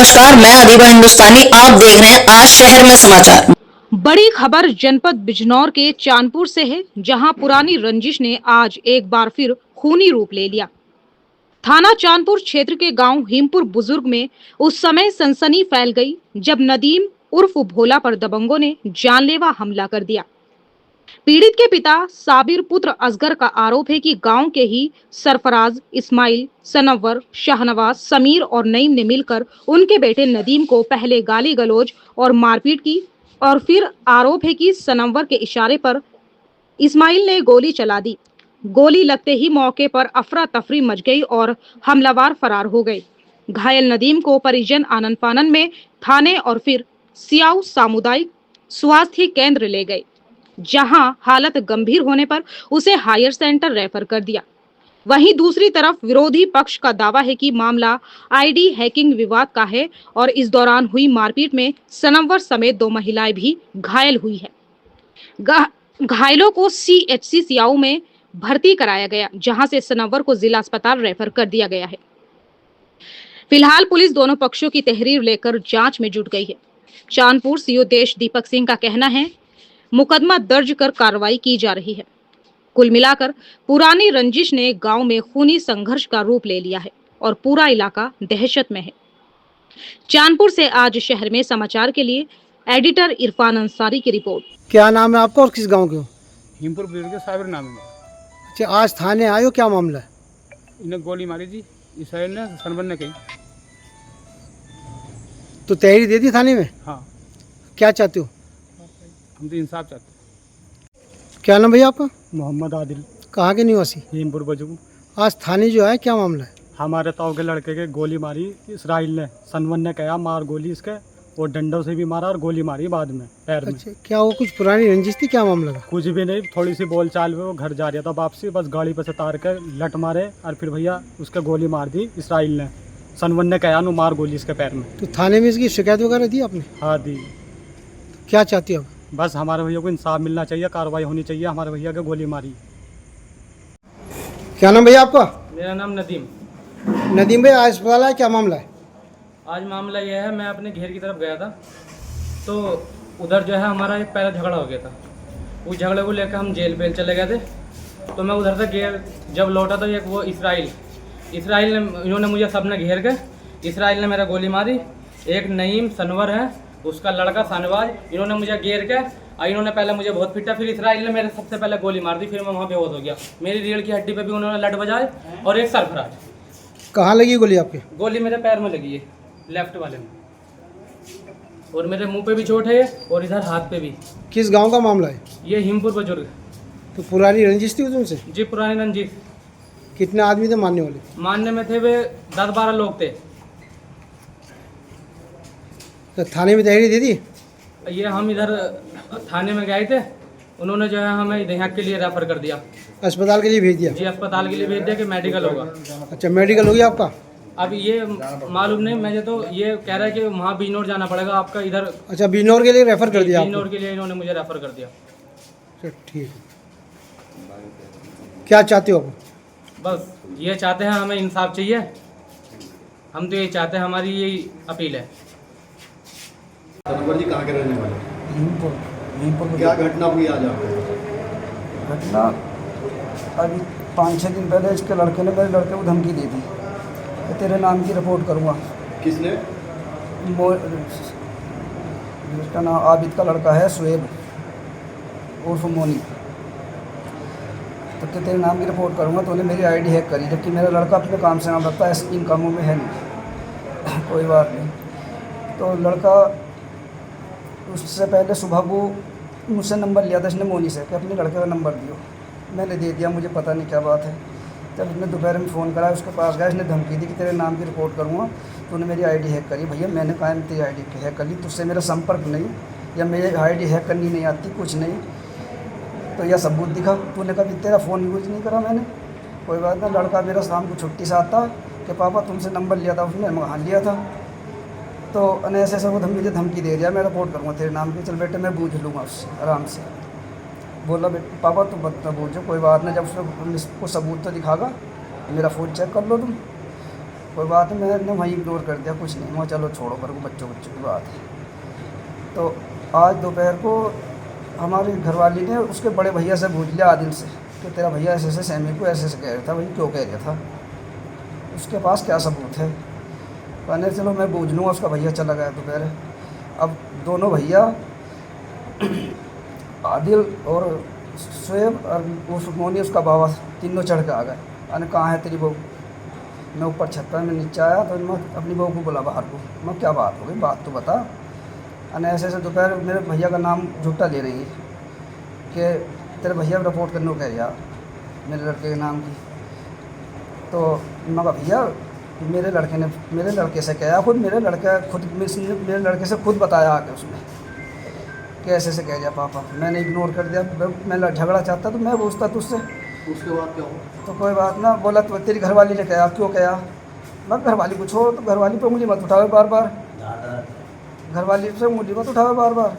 नमस्कार, मैं अधिबा हिंदुस्तानी। आप देख रहे हैं आज शहर में समाचार। बड़ी खबर जनपद बिजनौर के चांदपुर से है, जहां पुरानी रंजिश ने आज एक बार फिर खूनी रूप ले लिया। थाना चांदपुर क्षेत्र के गांव हिमपुर बुजुर्ग में उस समय सनसनी फैल गई जब नदीम उर्फ भोला पर दबंगों ने जानलेवा हमला कर दिया। पीड़ित के पिता साबिर पुत्र असगर का आरोप है कि गांव के ही सरफराज, इस्माइल, सनव्वर, शाहनवाज, समीर और नईम ने मिलकर उनके बेटे नदीम को पहले गाली गलौज और मारपीट की और फिर आरोप है कि सनव्वर के इशारे पर इस्माइल ने गोली चला दी। गोली लगते ही मौके पर अफरा तफरी मच गई और हमलावर फरार हो गए। घायल नदीम को परिजन आनन फानन में थाने और फिर सियाऊ सामुदायिक स्वास्थ्य केंद्र ले गए, जहां हालत गंभीर होने पर उसे हायर सेंटर रेफर कर दिया। वहीं दूसरी तरफ विरोधी पक्ष का दावा है कि मामला आईडी हैकिंग विवाद का है और इस दौरान हुई मारपीट में सनव्वर समेत 2 महिलाएं भी घायल हुई है। घायलों को सीएचसी सियाऊ में भर्ती कराया गया, जहां से सनव्वर को जिला अस्पताल रेफर कर दिया गया है। फिलहाल पुलिस दोनों पक्षों की तहरीर लेकर जांच में जुट गई है। चांदपुर सीओ देश दीपक सिंह का कहना है, मुकदमा दर्ज कर कार्रवाई की जा रही है। कुल मिलाकर पुरानी रंजिश ने गांव में खूनी संघर्ष का रूप ले लिया है और पूरा इलाका दहशत में है। चांदपुर से आज शहर में समाचार के लिए एडिटर इरफान अंसारी की रिपोर्ट। क्या नाम है आपका और किस गांव के हो? हिमपुर बुजुर्ग के साबिर नाम है। अच्छा, आज थाने आए हो, क्या मामला है? इन्हें गोली मारी थी इसराइल ने, सनबर ने कही। तो तहरीर दे दी थाने में? हाँ, क्या चाहते हो? हम तो इंसाफ चाहते हैं। क्या नाम भैया आपका? मोहम्मद आदिल, कहाँ के निवासी? हिमपुर बुजुर्ग। आज थाने जो है, क्या मामला है? हमारे ताऊ के लड़के के गोली मारी इसराइल ने, सनबर ने कहा मार गोली इसके, और डंडों से भी मारा और गोली मारी बाद में पैर में। अच्छा, क्या वो कुछ पुरानी रंजिश थी, क्या मामला था? कुछ भी नहीं, थोड़ी सी बोल चाल में वो घर जा रहा था वापसी, बस गाड़ी पर से तार के लट मारे और फिर भैया उसके गोली मार दी इसराइल ने। सनबर ने कहा नु मार गोली इसके पैर में। तो थाने में इसकी शिकायत वगैरह दी आपने? हाँ दी। क्या चाहती हो? बस हमारे भैया को इंसाफ मिलना चाहिए, कार्रवाई होनी चाहिए। हमारे भैया के गोली मारी। क्या नाम भैया आपका? मेरा नाम नदीम। नदीम भाई, आज अस्पताल है, क्या मामला है? आज मामला यह है, मैं अपने घेर की तरफ गया था तो उधर जो है हमारा एक पहला झगड़ा हो गया था। उस झगड़े को लेकर हम जेल पेल चले गए थे। तो मैं उधर से घेर जब लौटा तो एक वो इसराइल ने, इन्होंने मुझे सबने घेर के, इसराइल ने मेरा गोली मारी। एक नईम सनवर है, उसका लड़का शाहनवाज, इन्होंने मुझे घेर के और इन्होंने पहले मुझे बहुत पीटा। फिर इसराइल ने मेरे सबसे पहले गोली मार दी। फिर मैं वहाँ बेहोश हो गया। मेरी रीढ़ की हड्डी पे भी उन्होंने लट बजाए और एक सरफराज। कहाँ लगी गोली आपके? गोली मेरे पैर में लगी है, लेफ्ट वाले में, और मेरे मुंह पे भी चोट है और इधर हाथ पे भी। किस गांव का मामला है? ये हिमपुर बुजुर्ग। तो पुरानी रंजिश थी तुमसे? जी, पुरानी रंजीत। कितने आदमी थे मानने वाले? मानने में थे वे 10-12 लोग थे। तो थाने में तहरीर दे दी? ये हम इधर थाने में गए थे, उन्होंने जो है हमें यहाँ के लिए रेफर कर दिया। अस्पताल के लिए भेज दिया? जी, अस्पताल के लिए भेज दिया कि मेडिकल होगा। अच्छा, मेडिकल हो गया आपका? अब ये मालूम नहीं, मुझे तो ये कह रहा है कि वहाँ बिजनौर जाना पड़ेगा आपका इधर। अच्छा, बिजनौर के लिए रेफर कर दिया आपको? बिजनौर के लिए इन्होंने मुझे रेफर कर दिया। अच्छा, ठीक है। क्या चाहते हो आप? बस ये चाहते हैं, हमें इंसाफ चाहिए। हम तो ये चाहते हैं, हमारी यही अपील है। सनवर जी कहाँ के रहने वाले? हिमपुर क्या घटना हुई आज आपके? घटना अभी 5-6 दिन पहले इसके लड़के ने मेरे लड़के को धमकी दी थी कि तेरे नाम की रिपोर्ट करूँगा। किसने? जिसका नाम आबिद का लड़का है, शुएब उर्फ मोनी। तो कि तेरे नाम की रिपोर्ट करूँगा। तो उन्हें मेरी आईडी हैक करी, जबकि मेरा लड़का अपने काम से नाम रखता है, ऐसे इन कामों में है नहीं। कोई बात नहीं। तो लड़का उससे पहले सुबह को मुझसे नंबर लिया था इसने मोनी से कि अपने लड़के का नंबर दियो। मैंने दे दिया, मुझे पता नहीं क्या बात है। जब इसने दोपहर में फ़ोन करा, उसके पास गया, इसने धमकी दी कि तेरे नाम की रिपोर्ट करूँगा। तो उन्होंने मेरी आईडी हैक करी। भैया मैंने कहा तेरी आईडी हैक कर ली, तुझसे मेरा संपर्क नहीं, या मेरी आईडी हैक करनी नहीं आती, कुछ नहीं। तो यह सबूत दिखा। तूने कभी तेरा फ़ोन यूज़ नहीं करा मैंने। कोई बात नहीं। लड़का मेरा शाम को छुट्टी से आता कि पापा तुमसे नंबर लिया था उसने, मैं हाँ लिया था। तो ऐसे ऐसे वो मुझे धमकी दे दिया, मैं रिपोर्ट करूँगा तेरे नाम की। चल बेटे मैं बूझ लूँगा उससे आराम से। बोला बेटे पापा तुम मत बूझो, कोई बात नहीं, जब उसको सबूत तो दिखागा, मेरा फ़ोन चेक कर लो तुम। कोई बात नहीं, मैंने वहीं इग्नोर कर दिया, कुछ नहीं, मैं चलो छोड़ो पर को बच्चों की बात है। तो आज दोपहर को हमारी घरवाली ने उसके बड़े भैया से पूछ लिया, आदिल से, कि तेरा भैया ऐसे ऐसे सैमी को ऐसे ऐसे कह रहा था, भाई क्यों कह रहा था, उसके पास क्या सबूत है। मैंने चलो मैं पूछ लूँगा, उसका भैया चला गया दोपहर। अब दोनों भैया आदिल और शोएब और उस मोनी उसका बाबा तीनों चढ़ के आ गए। अने कहाँ है तेरी बहू? मैं ऊपर छत पर, मैं नीचे आया तो मैं अपनी बहू को बोला बाहर को, मैं क्या बात हो गई, बात तो बता। अने ऐसे ऐसे दोपहर मेरे भैया का नाम झूठा ले रही है कि तेरे भैया रिपोर्ट करने को कह दिया मेरे लड़के के नाम की। तो मैं कहा भैया मेरे लड़के से कहा, खुद मेरे लड़के से खुद बताया आके उसने कि ऐसे ऐसे कह दिया पापा। मैंने इग्नोर कर दिया, मैं झगड़ा चाहता तो मैं पूछता तुझसे। उसके बाद क्या हुआ? तो कोई बात ना, बोला तो तेरी घरवाली ने कहा, क्यों कहा? मैं घरवाली को छोड़, तो घरवाली पर उंगली मत उठावे बार बार, घरवाली से उंगली मत उठावे बार बार।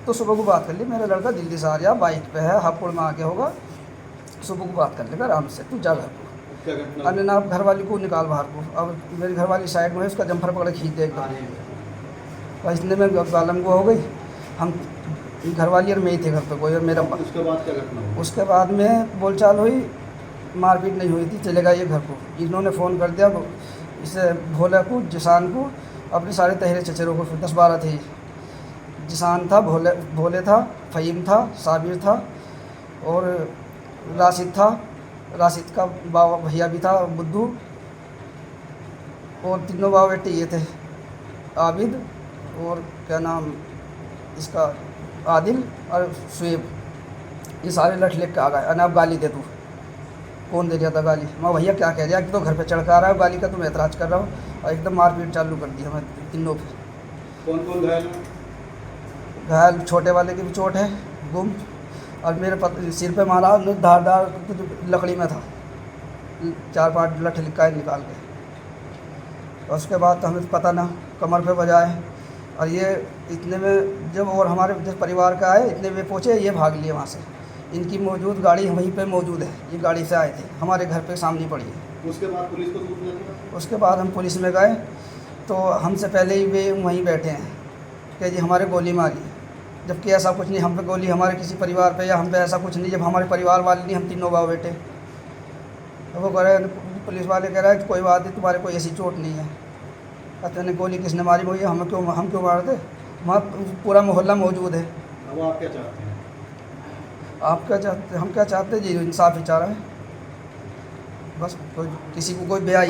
तो सुबह को बात कर ली, मेरा लड़का दिल्ली से आ रहा, बाइक पे है, हापुड़ में आके होगा, सुबह को बात कर लेगा आराम से, तू जा घर को। क्या घटना? अन्य ना घरवाली को निकाल बाहर को। अब मेरी घरवाली साइड में है, उसका जम्फर पकड़ खींच दे एकदम, बस इतने में गालम को हो गई। हम घरवाली और मैं ही थे घर पे, कोई और मेरा। उसके बाद क्या घटना हुई? उसके बाद में बोलचाल हुई, मारपीट नहीं हुई थी, चले गए ये घर को। इन्होंने फ़ोन कर दिया इसे भोले को, जिसान को, अपने सारे तहरे चचेरों को, 10-12 थे। जिसान था, भोले था, फ़हीम था, साबिर था और राशिद था। राशिद का बाबा भैया भी था, बुद्धू, और तीनों बाबा बेटे ये थे, आबिद और क्या नाम इसका, आदिल और शोएब। ये सारे लठ लेके आ गए। अने अब गाली दे तू, कौन दे दिया था गाली? मैं भैया क्या कह दिया कि तो घर पे चढ़ कर आ रहा है, गाली का तो मैं एतराज़ कर रहा हूँ, और एकदम मारपीट चालू कर दी हमें तीनों पे। कौन कौन घायल है? घायल छोटे वाले की भी चोट है, गुम, और मेरे सिर पे मारा, धारदार लकड़ी में था, 4-5 लठ लिखा निकाल के। और उसके बाद तो हमें पता ना, कमर पे बजाए, और ये इतने में जब और हमारे जिस परिवार का आए, इतने में पहुँचे, ये भाग लिए वहाँ से। इनकी मौजूद गाड़ी वहीं पे मौजूद है, ये गाड़ी से आए थे, हमारे घर पे सामने पड़ी है। उसके बाद पुलिस को सूचना दी? उसके बाद हम पुलिस में गए तो हमसे पहले ही वे वहीं बैठे हैं कि जी हमारे गोली मारी, जबकि ऐसा कुछ नहीं, हम पे गोली हमारे किसी परिवार पे या हम पे ऐसा कुछ नहीं, जब हमारे परिवार वाले नहीं, हम तीनों बाबा बेटे। तो वो कह रहे, पुलिस वाले कह रहे हैं कि कोई बात नहीं, तुम्हारे कोई ऐसी चोट नहीं है। कहते हैं गोली किसने मारी? भैया हम क्यों मार दे, वहाँ पूरा मोहल्ला मौजूद है। अब आप क्या चाहते हैं? आप क्या चाहते? हम क्या चाहते हैं जी, इंसाफ ही चाह रहे हैं बस। कोई किसी को कोई बेआई